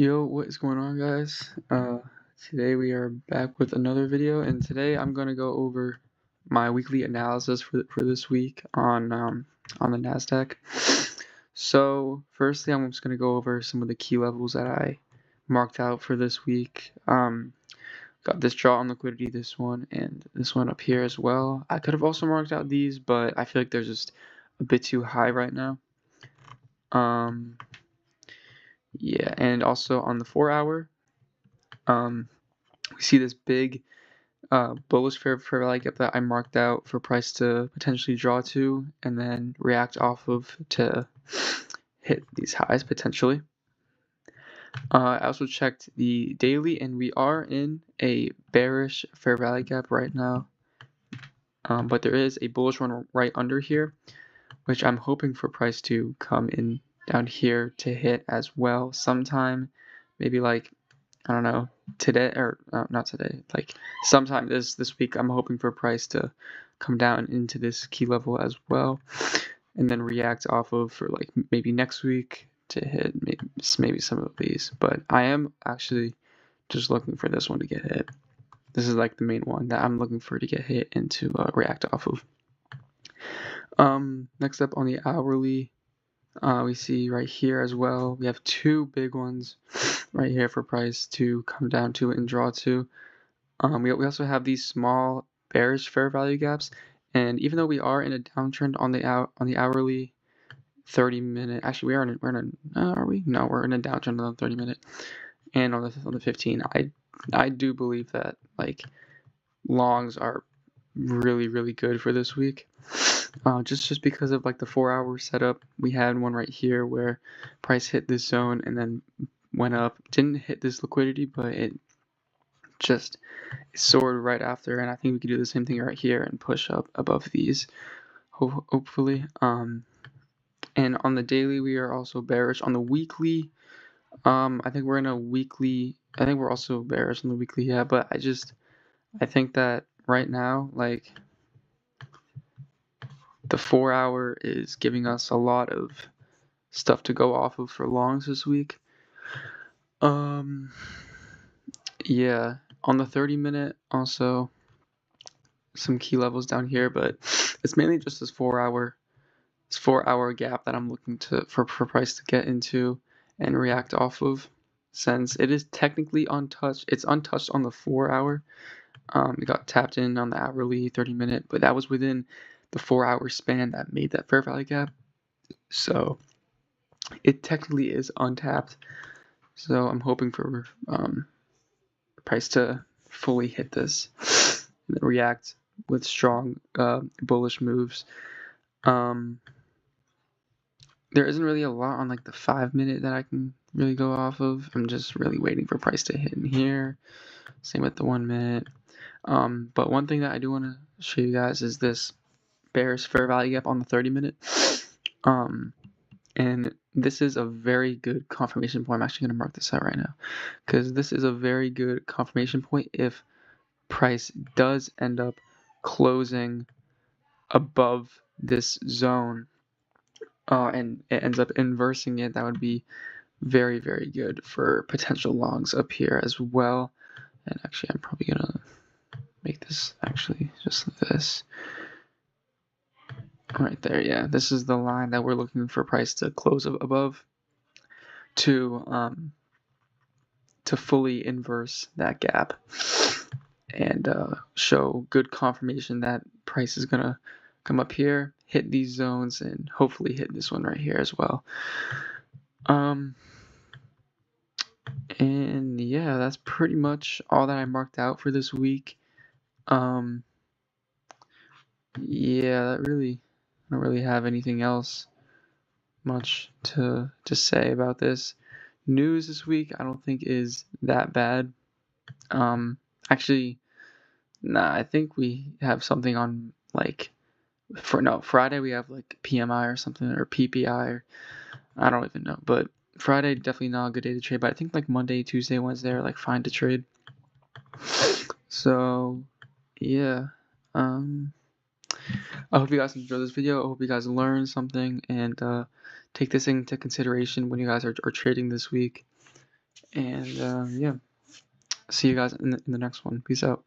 Yo, what is going on, guys? Today we are back with another video, and today I'm gonna go over my weekly analysis for this week on the Nasdaq. So, firstly, I'm just gonna go over some of the key levels that I marked out for this week. Got this draw on liquidity, this one, and this one up here as well. I could have also marked out these, but I feel like they're just a bit too high right now. Yeah, and also on the 4-hour, we see this big bullish fair value gap that I marked out for price to potentially draw to and then react off of to hit these highs potentially. I also checked the daily, and we are in a bearish fair value gap right now, but there is a bullish one right under here, which I'm hoping for price to come in down here to hit as well sometime, maybe like, I don't know, today, or not today, like sometime this week. I'm hoping for price to come down into this key level as well, and then react off of for like maybe next week to hit maybe some of these. But I am actually just looking for this one to get hit. This is like the main one that I'm looking for to get hit and to react off of. Next up on the hourly, we see right here as well, we have two big ones right here for price to come down to and draw to. We also have these small bearish fair value gaps, and even though we are in a downtrend on the hourly 30-minute, actually we're in are we? No, we're in a downtrend on the 30-minute and on the 15. I do believe that like longs are really good for this week. Just because of like the 4-hour setup, we had one right here where price hit this zone and then went up. Didn't hit this liquidity, but it just soared right after, and I think we could do the same thing right here and push up above these, hopefully. And on the daily, we are also bearish. On the weekly, I think we're in a weekly. I think we're also bearish on the weekly, yeah. But I think that right now, like, the 4-hour is giving us a lot of stuff to go off of for longs this week. Yeah, on the 30-minute also some key levels down here, but it's mainly just this 4-hour gap that I'm looking for price to get into and react off of, since it is technically untouched. It's untouched on the 4-hour. It got tapped in on the hourly 30-minute, but that was within the 4-hour span that made that fair value gap, so it technically is untapped. So I'm hoping for price to fully hit this and then react with strong bullish moves. There isn't really a lot on like the 5-minute that I can really go off of. I'm just really waiting for price to hit in here. Same with the 1-minute. But one thing that I do want to show you guys is this bearish fair value gap on the 30-minute. And this is a very good confirmation point. I'm actually going to mark this out right now, because this is a very good confirmation point if price does end up closing above this zone, and it ends up inversing it. That would be very good for potential longs up here as well. And actually, I'm probably gonna make this actually just like this right there. Yeah, this is the line that we're looking for price to close above to fully inverse that gap and show good confirmation that price is gonna come up here, hit these zones, and hopefully hit this one right here as well. And yeah, that's pretty much all that I marked out for this week. Yeah, I don't really have anything else much to say about this. News this week I don't think is that bad. Actually, nah, I think we have something on like Friday we have like PMI or something, or PPI, or I don't even know, but Friday definitely not a good day to trade, but I think like Monday, Tuesday, Wednesday are like fine to trade. So yeah, I hope you guys enjoyed this video. I hope you guys learned something and take this into consideration when you guys are trading this week. And yeah, see you guys in the next one. Peace out.